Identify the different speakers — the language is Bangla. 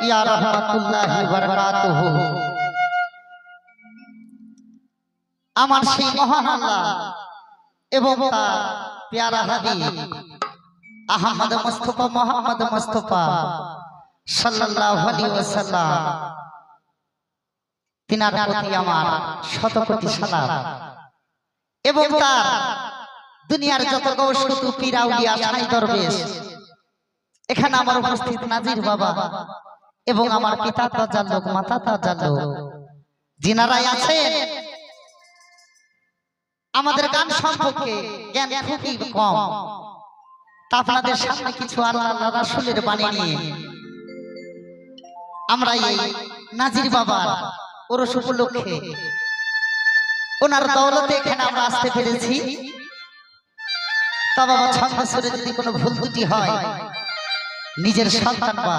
Speaker 1: ইয়া রাহমাতুল্লাহি ওয়া বারাকাতুহু। আমার সেই মহান আল্লাহ এবং তার প্যারা হাবিব আহমদ মুস্তাফা মুহাম্মদ মুস্তাফা সাল্লাল্লাহু আলাইহি ওয়াসাল্লাম তিনার প্রতি আমার শত কোটি সালাম এবং তার দুনিয়ার যত গৌসুত পীর আউলিয়া শাইখ দরবেশ এখানে আমার উপস্থিত নাজির বাবা এবং আমার পিতা তাজাল্লুক মাতা তাজাল্লুক যিনারাই আছেন। আমাদের গান সম্পর্কে জ্ঞান খুবই কম, তা আপনাদের সামনে কিছু আল্লাহ রাসূলের বাণী নিয়ে আমরা এই নাজির বাবার ওরস উপলক্ষে ওনার দৌলতে এখানে আমরা আসতে পেরেছি। তা বাবা ছন্দ সুরে যদি কোনো ভুল ত্রুটি হয় নিজের সন্তান বা